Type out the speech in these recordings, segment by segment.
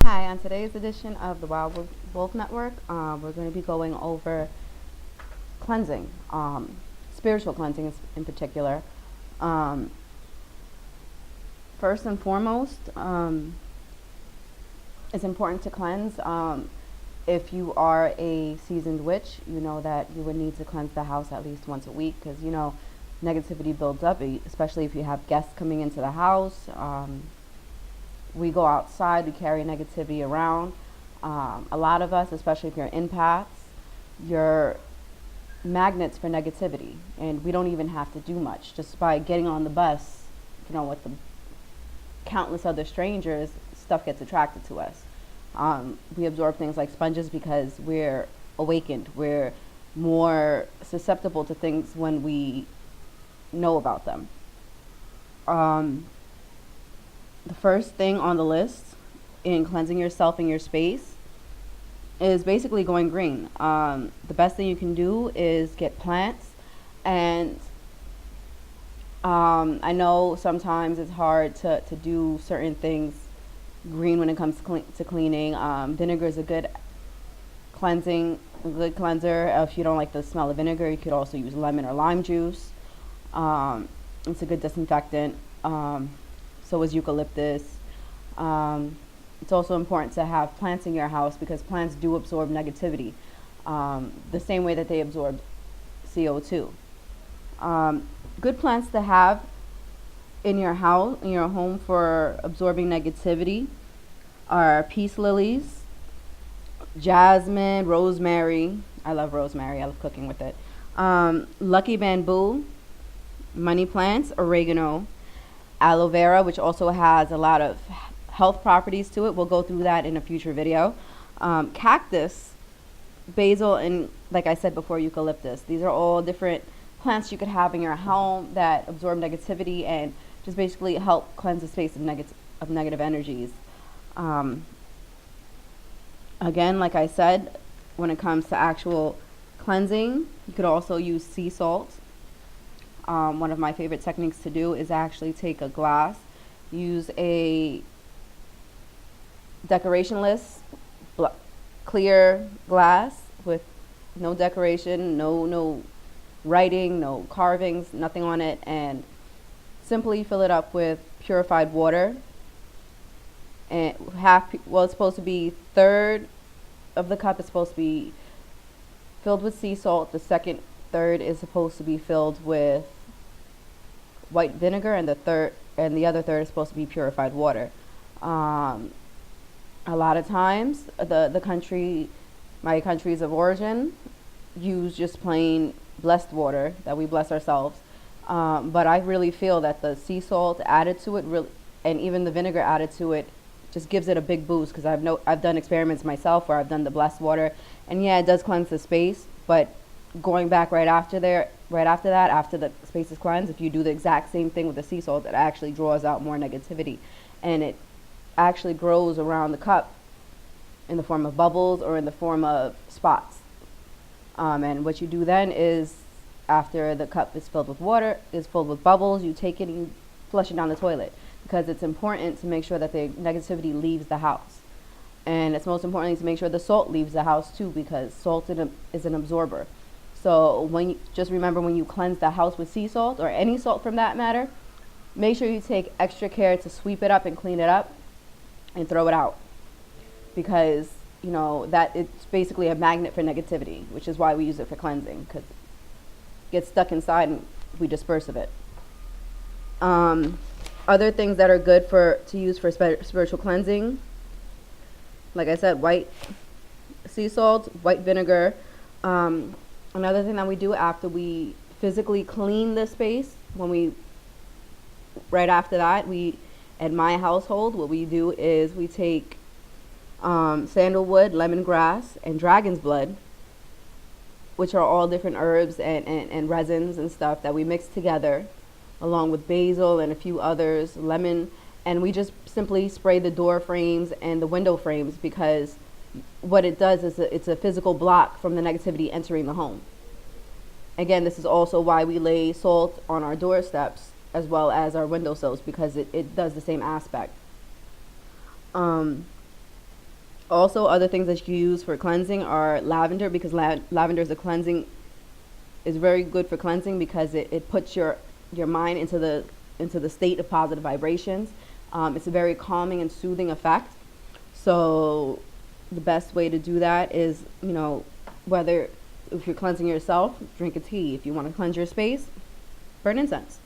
Hi, on today's edition of the Wolf Network, we're going to be going over cleansing, spiritual cleansing in particular. Um, First and foremost, it's important to cleanse. If you are a seasoned witch, you know that you would need to cleanse the house at least once a week because, negativity builds up, especially if you have guests coming into the house. We go outside, we carry negativity around. A lot of us, especially if you're empaths, you're magnets for negativity, and we don't even have to do much. Just by getting on the bus, with the countless other strangers, stuff gets attracted to us. We absorb things like sponges because we're awakened. We're more susceptible to things when we know about them. The first thing on the list in cleansing yourself and your space is basically going green. The best thing you can do is get plants, and I know sometimes it's hard to do certain things green when it comes to cleaning. Vinegar is a good cleanser. If you don't like the smell of vinegar, you could also use lemon or lime juice. It's a good disinfectant. So is eucalyptus. It's also important to have plants in your house because plants do absorb negativity the same way that they absorb CO2. Good plants to have in your house, in your home for absorbing negativity are peace lilies, jasmine, rosemary. I love rosemary. I love cooking with it. Lucky bamboo, money plants, oregano, aloe vera, which also has a lot of health properties to it. We'll go through that in a future video. Cactus, basil, and like I said before, eucalyptus. These are all different plants you could have in your home that absorb negativity and just basically help cleanse the space of negative energies. Again, like I said, when it comes to actual cleansing, you could also use sea salt. One of my favorite techniques to do is actually take a glass, use a decorationless clear glass with no decoration, no writing, no carvings, nothing on it, and simply fill it up with purified water. And it's supposed to be third of the cup is supposed to be filled with sea salt. The second third is supposed to be filled with white vinegar, and the other third is supposed to be purified water. A lot of times, my countries of origin, use just plain blessed water that we bless ourselves. But I really feel that the sea salt added to it, and even the vinegar added to it, just gives it a big boost. Because I've done experiments myself where I've done the blessed water, and yeah, it does cleanse the space. But going back right after that, after the space is cleansed, if you do the exact same thing with the sea salt, it actually draws out more negativity, and it actually grows around the cup in the form of bubbles or in the form of spots. And what you do then is, after the cup is filled with bubbles, you take it and you flush it down the toilet, because it's important to make sure that the negativity leaves the house. And it's most importantly to make sure the salt leaves the house too, because salt is an absorber. So just remember, when you cleanse the house with sea salt, or any salt from that matter, make sure you take extra care to sweep it up and clean it up and throw it out, because that it's basically a magnet for negativity, which is why we use it for cleansing, because it gets stuck inside and we disperse of it. Other things that are good to use for spiritual cleansing, like I said, white sea salt, white vinegar. Another thing that we do after we physically clean the space, right after that, at my household, what we do is we take sandalwood, lemongrass, and dragon's blood, which are all different herbs and resins and stuff that we mix together, along with basil and a few others, lemon, and we just simply spray the door frames and the window frames, because what it does is it's a physical block from the negativity entering the home. Again, this is also why we lay salt on our doorsteps as well as our windowsills, because it does the same aspect. Also, other things that you use for cleansing are lavender, because lavender is a cleansing, is very good for cleansing because it puts your mind into the state of positive vibrations. It's a very calming and soothing effect. So the best way to do that is, whether if you're cleansing yourself, drink a tea. If you want to cleanse your space, burn incense.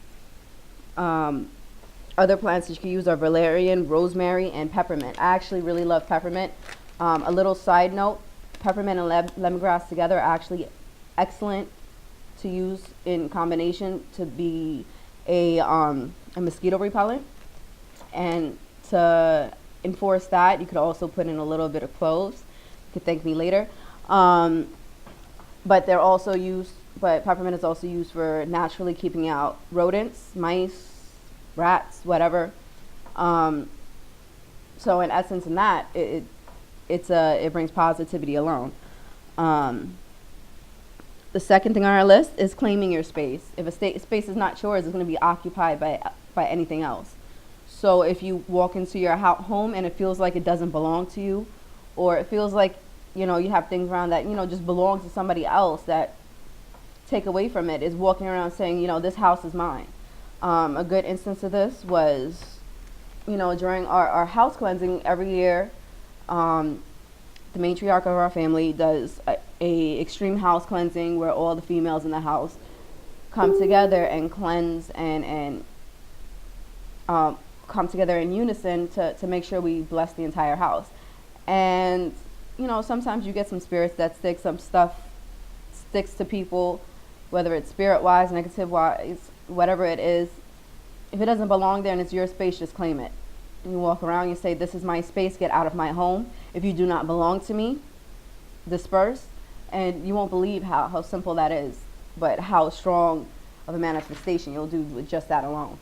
Other plants that you can use are valerian, rosemary, and peppermint. I actually really love peppermint. A little side note, peppermint and lemongrass together are actually excellent to use in combination to be a mosquito repellent. And to enforce that, you could also put in a little bit of cloves. You could thank me later. But peppermint is also used for naturally keeping out rodents, mice, rats, whatever. So in essence, in that, it brings positivity alone. The second thing on our list is claiming your space. If a space is not yours, it's going to be occupied by anything else. So if you walk into your home and it feels like it doesn't belong to you, or it feels like, you have things around that, just belongs to somebody else, that take away from it, is walking around saying, this house is mine. A good instance of this was, during our house cleansing every year, the matriarch of our family does a extreme house cleansing where all the females in the house come together and cleanse and come together in unison to make sure we bless the entire house. And sometimes you get some spirits that stick, some stuff sticks to people, whether it's spirit wise, negative wise, whatever it is. If it doesn't belong there and it's your space, just claim it. And you walk around, you say, this is my space, get out of my home. If you do not belong to me, disperse. And you won't believe how simple that is, but how strong of a manifestation you'll do with just that alone.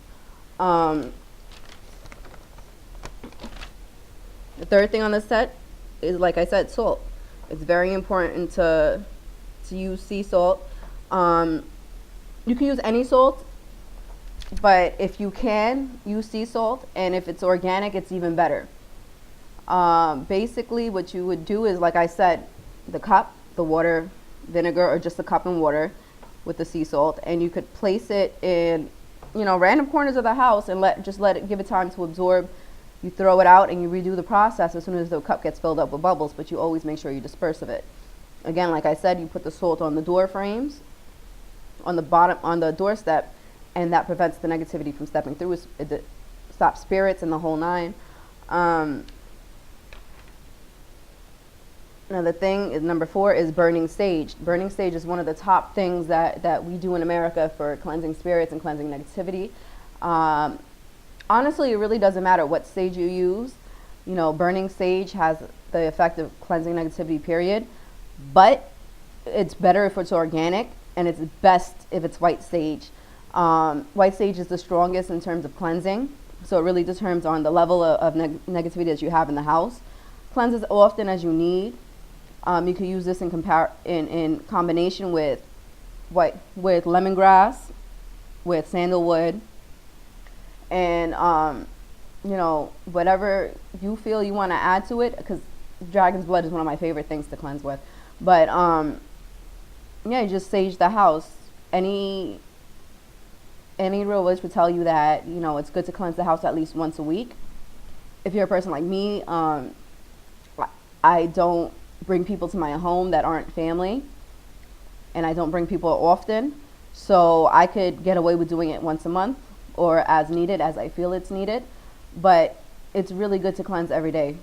The third thing on the set is, like I said, salt. It's very important to use sea salt. You can use any salt, but if you can, use sea salt, and if it's organic, it's even better. Basically, what you would do is, like I said, the cup, the water, vinegar, or just a cup and water with the sea salt, and you could place it in, random corners of the house and give it time to absorb. You throw it out and you redo the process as soon as the cup gets filled up with bubbles, but you always make sure you disperse of it. Again, like I said, you put the salt on the door frames, on the bottom, on the doorstep, and that prevents the negativity from stepping through. It stops spirits and the whole nine. Another thing is number 4 is burning sage. Burning sage is one of the top things that we do in America for cleansing spirits and cleansing negativity. Honestly, it really doesn't matter what sage you use. Burning sage has the effect of cleansing negativity, period. But it's better if it's organic, and it's best if it's white sage. White sage is the strongest in terms of cleansing, so it really determines on the level of negativity that you have in the house. Cleanse as often as you need. You could use this in combination with lemongrass, with sandalwood, and whatever you feel you want to add to it, because dragon's blood is one of my favorite things to cleanse with. But you just sage the house. Any real witch would tell you that it's good to cleanse the house at least once a week. If you're a person like me, I don't bring people to my home that aren't family, and I don't bring people often, so I could get away with doing it once a month or as needed, as I feel it's needed. But it's really good to cleanse every day,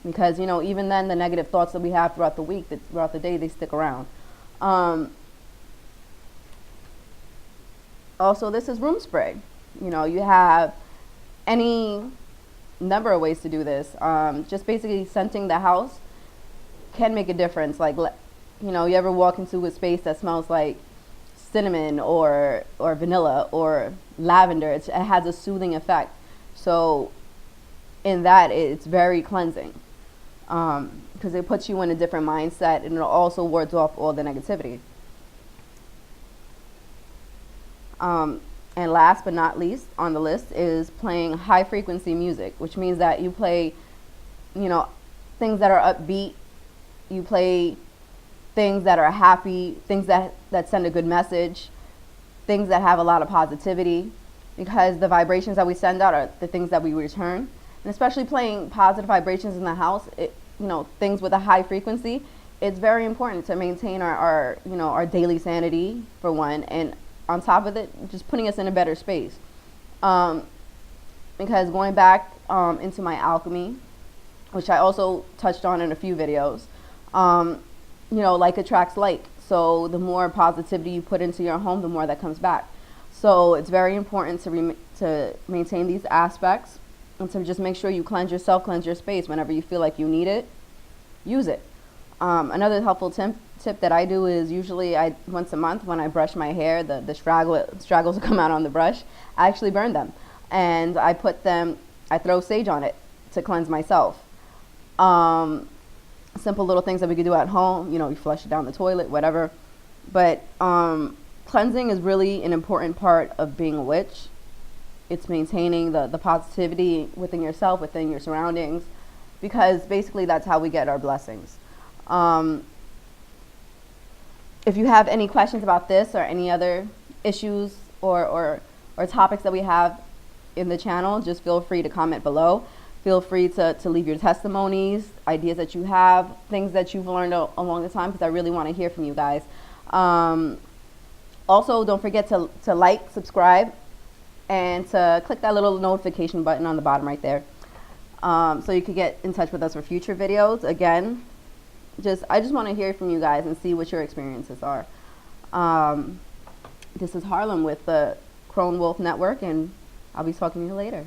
because even then, the negative thoughts that we have throughout the week, throughout the day, they stick around. Also, this is room spray. You have any number of ways to do this. Just basically scenting the house can make a difference. Like, you ever walk into a space that smells like cinnamon or vanilla or lavender, it has a soothing effect. So in that, it's very cleansing, because it puts you in a different mindset, and it also wards off all the negativity. And last but not least on the list is playing high frequency music, which means that you play, things that are upbeat. You play things that are happy, things that send a good message, things that have a lot of positivity, because the vibrations that we send out are the things that we return. And especially playing positive vibrations in the house, things with a high frequency, it's very important to maintain our daily sanity, for one, and on top of it, just putting us in a better space. Because going back into my alchemy, which I also touched on in a few videos, like attracts like. So the more positivity you put into your home, the more that comes back. So it's very important to maintain these aspects, and to just make sure you cleanse yourself, cleanse your space whenever you feel like you need it. Use it. Another helpful tip that I do is usually once a month when I brush my hair, the straggles come out on the brush, I actually burn them, and I throw sage on it to cleanse myself. Simple little things that we could do at home, you flush it down the toilet, whatever. But cleansing is really an important part of being a witch. It's maintaining the positivity within yourself, within your surroundings, because basically that's how we get our blessings. If you have any questions about this or any other issues or topics that we have in the channel, just feel free to comment below. Feel free to leave your testimonies, ideas that you have, things that you've learned along the time, because I really want to hear from you guys. Also, don't forget to like, subscribe, and to click that little notification button on the bottom right there, so you can get in touch with us for future videos. Again, I just want to hear from you guys and see what your experiences are. This is Harlem with the Crone Wolf Network, and I'll be talking to you later.